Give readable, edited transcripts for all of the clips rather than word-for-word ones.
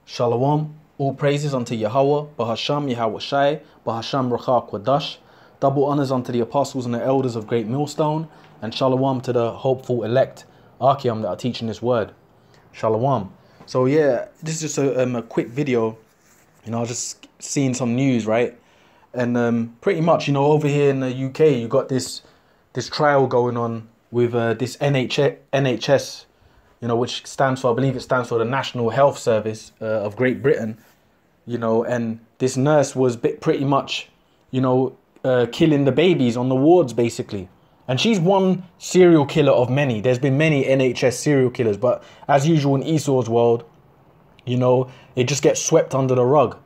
Shalom, all praises unto Yahweh, Bahasham Yahweh Shai, Bahasham Racha Kwadash. Double honors unto the apostles and the elders of Great Millstone, and shalom to the hopeful elect Archeum that are teaching this word. Shalom. So yeah, this is just a quick video. I was just seeing some news, right? And pretty much, over here in the UK, you got this trial going on with this NHS, which stands for, I believe it stands for the National Health Service of Great Britain, and this nurse was pretty much, killing the babies on the wards, basically. And she's one serial killer of many. There's been many NHS serial killers, but as usual in Esau's world, it just gets swept under the rug.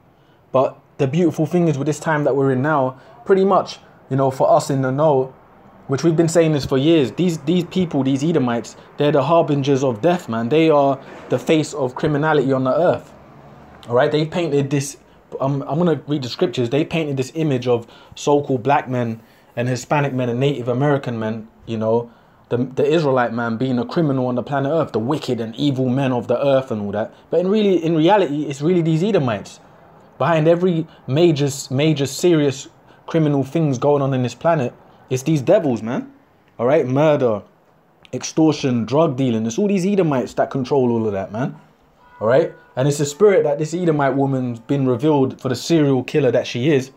But the beautiful thing is, with this time that we're in now, pretty much, for us in the know, which we've been saying this for years, these people, these Edomites, they're the harbingers of death, man. They are the face of criminality on the earth. All right, they've painted this, I'm going to read the scriptures. They painted this image of so-called black men and Hispanic men and Native American men, the Israelite man being a criminal on the planet earth, the wicked and evil men of the earth and all that. But in reality, it's really these Edomites. Behind every major serious criminal things going on in this planet, it's these devils, man. All right, murder, extortion, drug dealing. It's all these Edomites that control all of that, man. All right, and it's the spirit that this Edomite woman's been revealed for the serial killer that she is.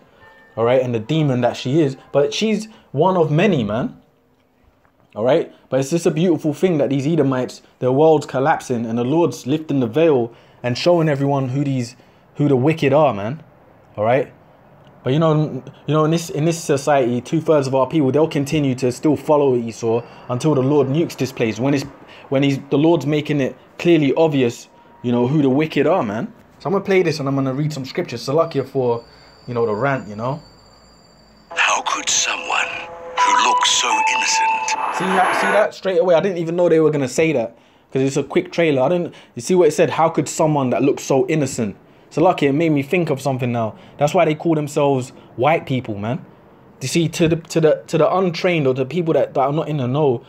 All right, and the demon that she is. But she's one of many, man. All right, but it's just a beautiful thing that these Edomites, their world's collapsing, and the Lord's lifting the veil and showing everyone who the wicked are, man. All right. But in this society, 2/3 of our people, they'll continue to still follow Esau until the Lord nukes this place. When the Lord's making it clearly obvious, who the wicked are, man. So I'm gonna play this and I'm gonna read some scriptures. Salakia for, the rant, How could someone who looks so innocent? See that straight away? I didn't even know they were gonna say that because it's a quick trailer. You see what it said? How could someone that looks so innocent? So lucky, it made me think of something now. That's why they call themselves white people, man. You see, to the untrained or the people that are not in the know,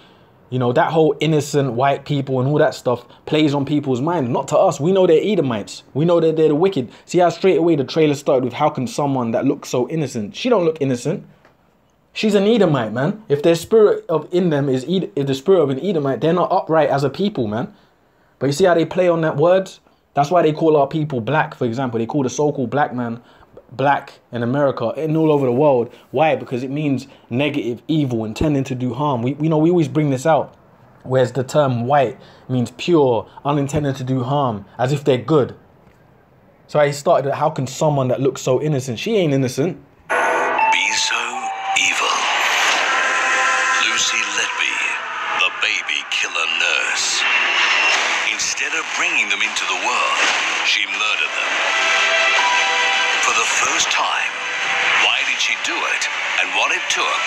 that whole innocent white people and all that stuff plays on people's mind. Not to us. We know they're Edomites. We know that they're the wicked. See how straight away the trailer started with, how can someone that looks so innocent? She don't look innocent. She's an Edomite, man. If their spirit in them is if the spirit of an Edomite, they're not upright as a people, man. But you see how they play on that words? That's why they call our people black, for example. They call the so-called black man black in America and all over the world. Why? Because it means negative, evil, intending to do harm. We always bring this out. Whereas the term white means pure, unintended to do harm, as if they're good. So I started at, how can someone that looks so innocent? She ain't innocent. Be so evil. Lucy Letby, the baby killer nurse. Instead of bringing them into the world, she murdered them. For the first time, why did she do it and what it took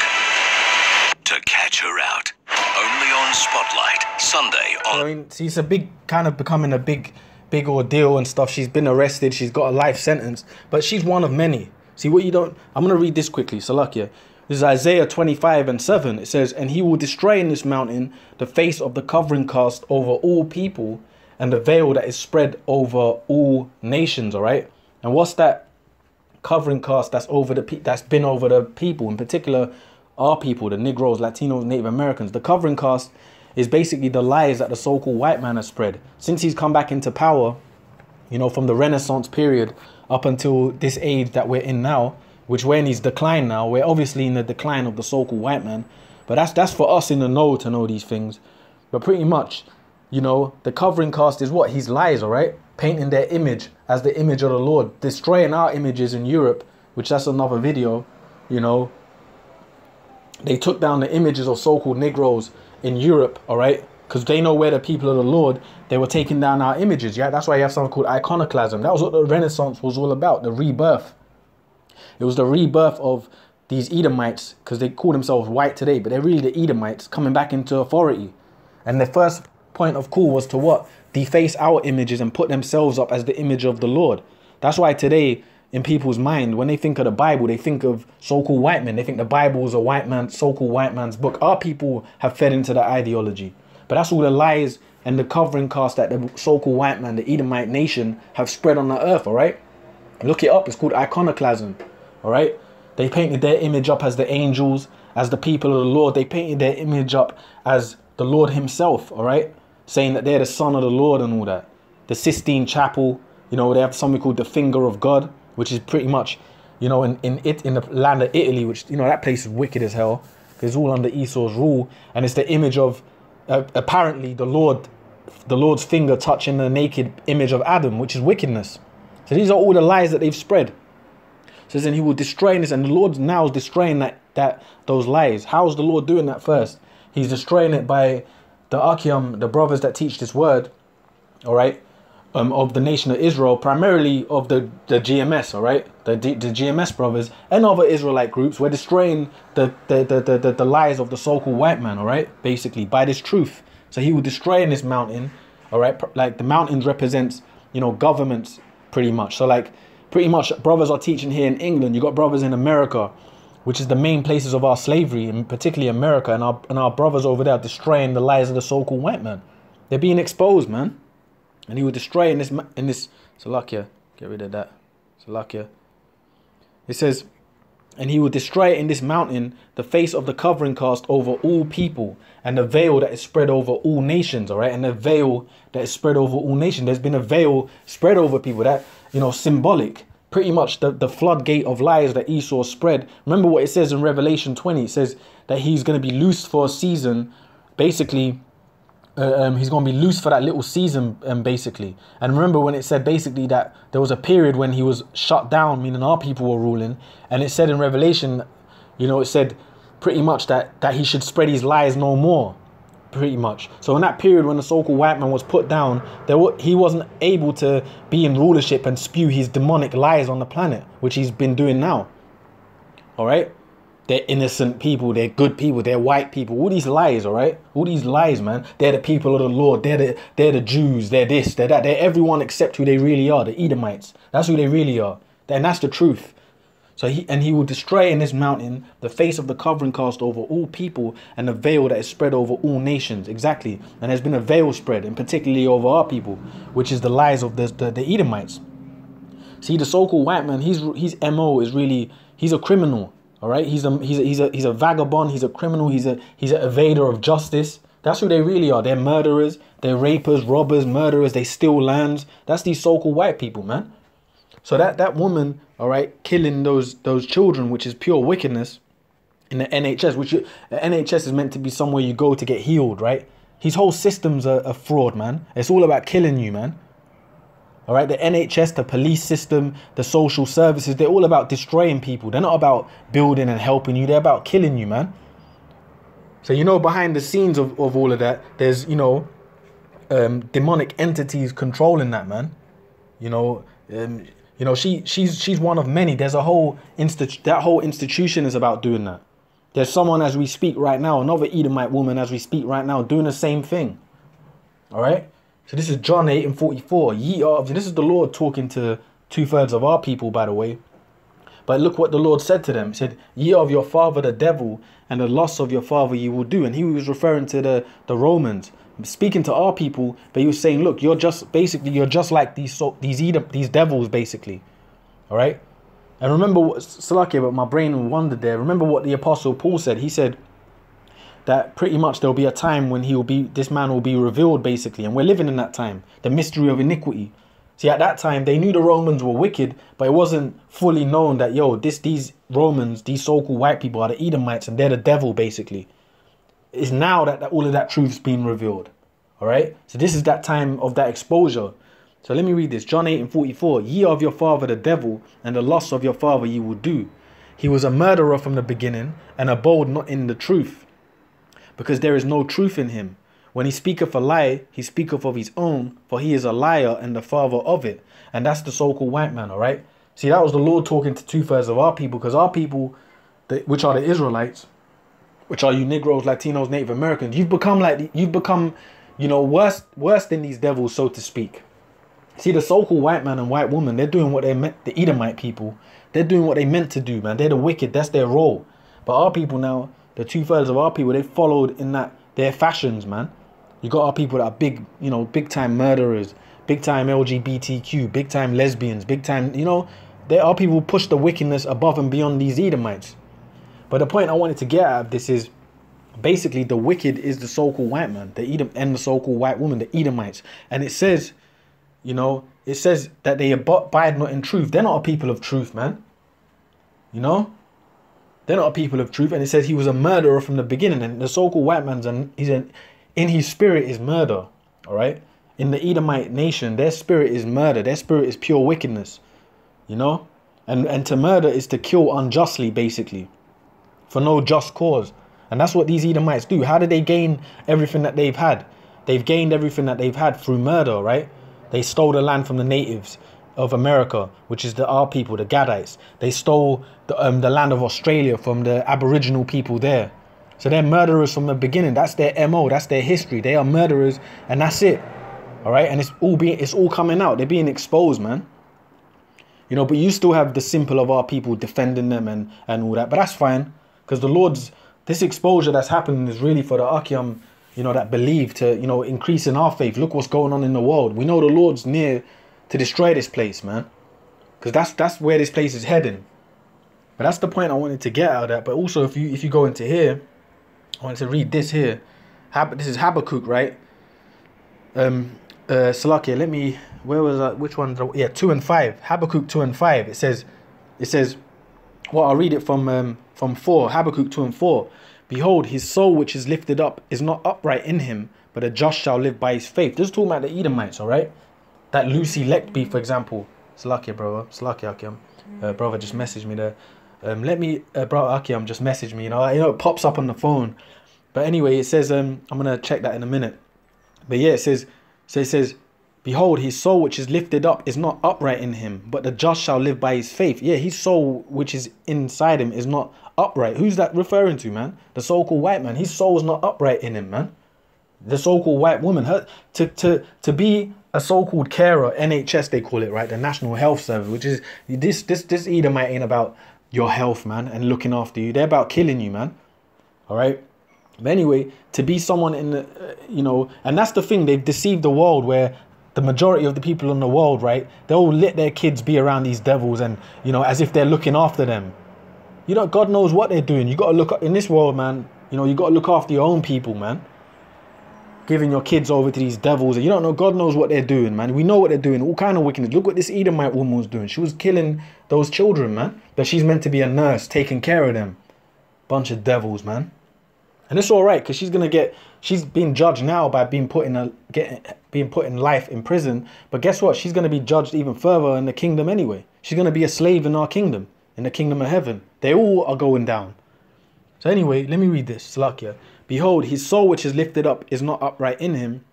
to catch her out? Only on Spotlight, Sunday on... see, it's a big, kind of becoming a big ordeal and stuff. She's been arrested. She's got a life sentence, but she's one of many. See what you don't... I'm going to read this quickly. Salakia. This is Isaiah 25:7. It says, and he will destroy in this mountain the face of the covering cast over all people and the veil that is spread over all nations. All right. And what's that covering cast that's been over the people, in particular our people, the Negroes, Latinos, Native Americans? The covering cast is basically the lies that the so-called white man has spread since he's come back into power, from the Renaissance period up until this age that we're in now, which we're in his decline now. We're obviously in the decline of the so-called white man, but that's for us in the know to know these things. But pretty much, the covering cast is what? His lies, all right? Painting their image as the image of the Lord, destroying our images in Europe, which that's another video, They took down the images of so-called Negroes in Europe, all right? Because they know we're the people of the Lord. They were taking down our images, yeah? That's why you have something called iconoclasm. That was what the Renaissance was all about, the rebirth. It was the rebirth of these Edomites, because they call themselves white today, but they're really the Edomites coming back into authority. And the first point of call was to what? Deface our images and put themselves up as the image of the Lord. That's why today, in people's mind, when they think of the Bible, they think of so-called white men. They think the Bible is a white man, so-called white man's book. Our people have fed into that ideology. But that's all the lies and the covering cast that the so-called white man, the Edomite nation, have spread on the earth, all right? Look it up. It's called iconoclasm, all right? They painted their image up as the angels, as the people of the Lord. They painted their image up as the Lord himself, all right? Saying that they're the son of the Lord and all that. The Sistine Chapel, you know, they have something called the Finger of God, which is pretty much, you know, in the land of Italy, which, you know, that place is wicked as hell. It's all under Esau's rule. And it's the image of, apparently, the Lord's finger touching the naked image of Adam, which is wickedness. So these are all the lies that they've spread. So then he will destroy this, and the Lord now is destroying those lies. How is the Lord doing that first? He's destroying it by the Akim, the brothers that teach this word, all right, of the nation of Israel, primarily of the GMS, all right, the GMS brothers and other Israelite groups. We're destroying the lies of the so-called white man, all right, basically by this truth. So he will destroy in this mountain, all right, like the mountains represents, you know, governments pretty much. So like pretty much brothers are teaching here in England. You got brothers in America, which is the main places of our slavery, and particularly America, and our brothers over there are destroying the lies of the so-called white man. They're being exposed, man. And he will destroy in this Salakia. Get rid of that. Salakia. It says, and he will destroy in this mountain the face of the covering cast over all people, and the veil that is spread over all nations, all right? And the veil that is spread over all nations. There's been a veil spread over people that, you know, symbolic. Pretty much the floodgate of lies that Esau spread. Remember what it says in Revelation 20. It says that he's going to be loosed for a season. Basically, he's going to be loose for that little season, basically. And remember when it said basically that there was a period when he was shut down, meaning our people were ruling. And it said in Revelation, you know, it said pretty much that he should spread his lies no more. Pretty much. So in that period when the so-called white man was put down, he wasn't able to be in rulership and spew his demonic lies on the planet, which he's been doing now. All right? They're innocent people. They're good people. They're white people. All these lies, all right? All these lies, man. They're the people of the Lord. They're the Jews. They're this. They're that. They're everyone except who they really are. The Edomites. That's who they really are. And that's the truth. So he will destroy in this mountain the face of the covering cast over all people, and the veil that is spread over all nations. Exactly. And there's been a veil spread, and particularly over our people, which is the lies of the Edomites. See, the so-called white man, his MO is really, he's a criminal. All right, he's a vagabond. He's a criminal. He's an evader of justice. That's who they really are. They're murderers. They're rapers, robbers, murderers. They steal lands. That's these so-called white people, man. So that woman, all right, killing those children, which is pure wickedness, in the NHS, which the NHS is meant to be somewhere you go to get healed, right? His whole system's a fraud, man. It's all about killing you, man. All right, the NHS, the police system, the social services, they're all about destroying people. They're not about building and helping you. They're about killing you, man. So, you know, behind the scenes of all of that, there's, you know, demonic entities controlling that, man. You know, she's one of many. There's a whole that whole institution is about doing that. There's someone as we speak right now, another Edomite woman as we speak right now, doing the same thing. All right. So this is John 8:44. This is the Lord talking to 2/3 of our people, by the way. But look what the Lord said to them. He said, ye are of your father the devil, and the lusts of your father you will do. And he was referring to the Romans, speaking to our people. But he was saying, look, you're just like these devils, basically. All right. And remember what, Salakia, but my brain wandered there. Remember what the Apostle Paul said. He said that pretty much there'll be a time when this man will be revealed, basically. And we're living in that time, the mystery of iniquity. See, at that time, they knew the Romans were wicked, but it wasn't fully known that, these Romans, these so-called white people are the Edomites and they're the devil, basically. It's now that all of that truth's been revealed. All right. So this is that time of that exposure. So let me read this. John 8:44. Ye are of your father the devil, and the lusts of your father ye will do. He was a murderer from the beginning, and abode not in the truth, because there is no truth in him. When he speaketh a lie, he speaketh of his own, for he is a liar and the father of it. And that's the so-called white man, all right? See, that was the Lord talking to 2/3 of our people, because our people, which are the Israelites, which are you Negroes, Latinos, Native Americans, you've become worse than these devils, so to speak. See, the so-called white man and white woman, they're doing what they meant, the Edomite people, they're doing what they meant to do, man. They're the wicked, that's their role. But our people now, the 2/3 of our people, they followed in their fashions, man. You got our people that are big, you know, big time murderers, big time LGBTQ, big time lesbians, big time, you know, there are people who push the wickedness above and beyond these Edomites. But the point I wanted to get at of this is basically the wicked is the so-called white man, the Edom, and the so-called white woman, the Edomites. And it says, you know, it says that they abide not in truth. They're not a people of truth, man. You know, they're not a people of truth. And it says he was a murderer from the beginning. And the so-called white man's in his spirit is murder. All right. In the Edomite nation, their spirit is murder. Their spirit is pure wickedness. You know, and to murder is to kill unjustly, basically, for no just cause. And that's what these Edomites do. How did they gain everything that they've had? They've gained everything that they've had through murder, right? They stole the land from the natives of America, which is our people, the Gadites. They stole the land of Australia from the Aboriginal people there. So they're murderers from the beginning. That's their MO. That's their history. They are murderers, and that's it. All right, and it's all coming out. They're being exposed, man. You know, but you still have the simple of our people defending them and all that. But that's fine, because the Lord's, this exposure that's happening is really for the Akim, you know, that believe to, you know, increase in our faith. Look what's going on in the world. We know the Lord's near to destroy this place, man, because that's where this place is heading. But that's the point I wanted to get out of that. But also, if you go into here, I wanted to read this here. This is Habakkuk, right? Salakia, let me, where was that? Which one? Yeah, 2 and 5. Habakkuk 2 and 5. It says, well, I'll read it from 4. Habakkuk 2 and 4. Behold, his soul which is lifted up is not upright in him, but a just shall live by his faith. This is talking about the Edomites, all right? That Lucy Leckby, for example. Salakia, brother. Salakia, Akim. Brother just messaged me there. Brother Akim just messaged me. You know, it pops up on the phone. But anyway, it says, I'm gonna check that in a minute. But yeah, it says, behold, his soul which is lifted up is not upright in him, but the just shall live by his faith. Yeah, his soul which is inside him is not upright. Who's that referring to, man? The so-called white man. His soul is not upright in him, man. The so-called white woman. To be a so-called carer, NHS they call it, right? The National Health Service, which is this Edomite ain't about your health, man, and looking after you. They're about killing you, man. All right. But anyway, to be someone in the, you know, and that's the thing. They've deceived the world where the majority of the people in the world, right, they'll let their kids be around these devils and, you know, as if they're looking after them. You know, God knows what they're doing. You got to look in this world, man. You know, you got to look after your own people, man. Giving your kids over to these devils. And you don't know, God knows what they're doing, man. We know what they're doing. All kind of wickedness. Look what this Edomite woman was doing. She was killing those children, man. But she's meant to be a nurse, taking care of them. Bunch of devils, man. And it's all right, because she's being judged now by being put in life in prison. But guess what? She's going to be judged even further in the kingdom anyway. She's going to be a slave in our kingdom, in the kingdom of heaven. They all are going down. So anyway, let me read this. Salakia. Behold, his soul which is lifted up is not upright in him,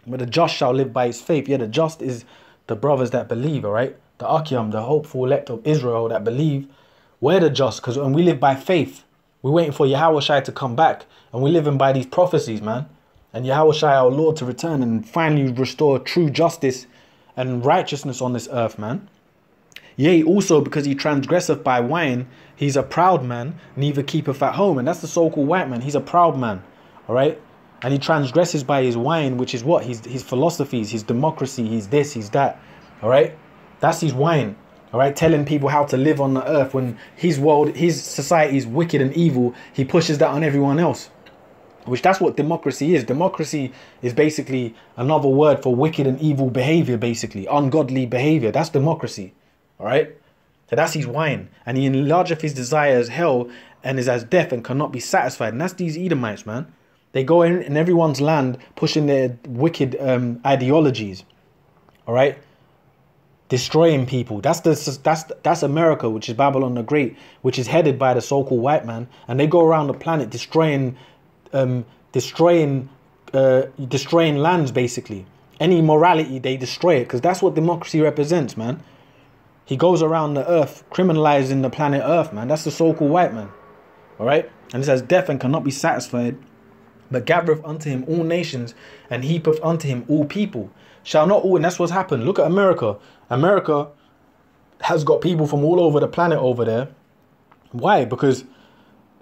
but the just shall live by his faith. Yeah, the just is the brothers that believe, all right? The Akim, the hopeful elect of Israel that believe. We're the just, because when we live by faith, we're waiting for Yahushua to come back. And we're living by these prophecies, man. And Yahushua, our Lord, to return and finally restore true justice and righteousness on this earth, man. Yea, also because he transgresseth by wine, he's a proud man, neither keepeth at home. And that's the so-called white man. He's a proud man, all right? And he transgresses by his wine, which is what? His philosophies, his democracy, he's this, he's that, all right? That's his wine. All right, telling people how to live on the earth when his world, his society is wicked and evil. He pushes that on everyone else, which that's what democracy is. Democracy is basically another word for wicked and evil behavior, basically ungodly behavior. That's democracy. All right. So that's his wine. And he enlargeth his desire as hell and is as death and cannot be satisfied. And that's these Edomites, man. They go in everyone's land pushing their wicked ideologies. All right. Destroying people. That's America, which is Babylon the Great, which is headed by the so-called white man, and they go around the planet destroying lands, basically. Any morality, they destroy it, because that's what democracy represents, man. He goes around the earth criminalizing the planet Earth, man. That's the so-called white man, all right? And it says death and cannot be satisfied, but gathereth unto him all nations and heapeth unto him all people. Shall not all, and that's what's happened. Look at America. America has got people from all over the planet over there. Why? Because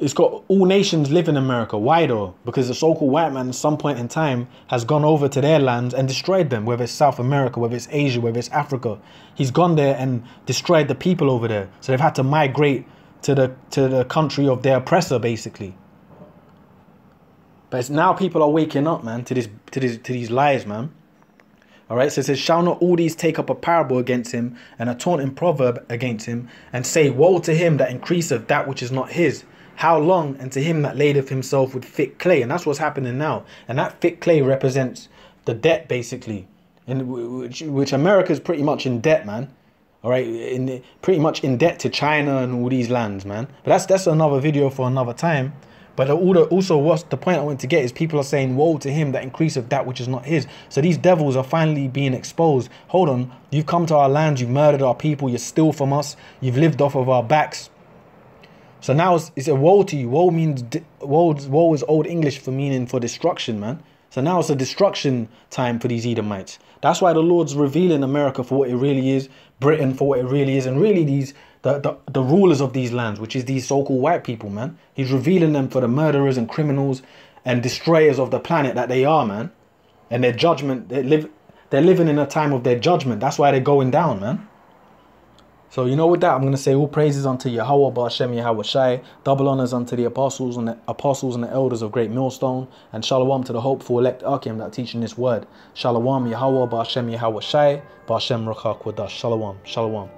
it's got all nations live in America. Why though? Because the so-called white man at some point in time has gone over to their lands and destroyed them, whether it's South America, whether it's Asia, whether it's Africa. He's gone there and destroyed the people over there. So they've had to migrate to the country of their oppressor, basically. But it's now people are waking up, man, to these lies, man. All right, so it says, shall not all these take up a parable against him and a taunting proverb against him, and say, woe to him that increaseth that which is not his? How long? And to him that ladeth himself with thick clay. And that's what's happening now. And that thick clay represents the debt, basically, which America is pretty much in debt, man. All right, pretty much in debt to China and all these lands, man. But that's another video for another time. But also, what's the point I want to get is people are saying, woe to him that increaseth that which is not his. So these devils are finally being exposed. Hold on, you've come to our land, you've murdered our people, you steal from us, you've lived off of our backs. So now it's a woe to you. Woe means, woe is Old English for meaning for destruction, man. So now it's a destruction time for these Edomites. That's why the Lord's revealing America for what it really is, Britain for what it really is, and really the rulers of these lands, which is these so-called white people, man. He's revealing them for the murderers and criminals and destroyers of the planet that they are, man. And their judgment, they're living in a time of their judgment. That's why they're going down, man. So, you know, with that, I'm going to say all praises unto Yahweh, Ba'ashem Yahweh Shai, double honors unto the apostles and the elders of Great Millstone, and shalom to the hopeful elect Akim that are teaching this word. Shalom Yahweh, Ba'ashem Yahweh Shai, Ba'ashem Ruach HaKodesh. Shalom, shalom.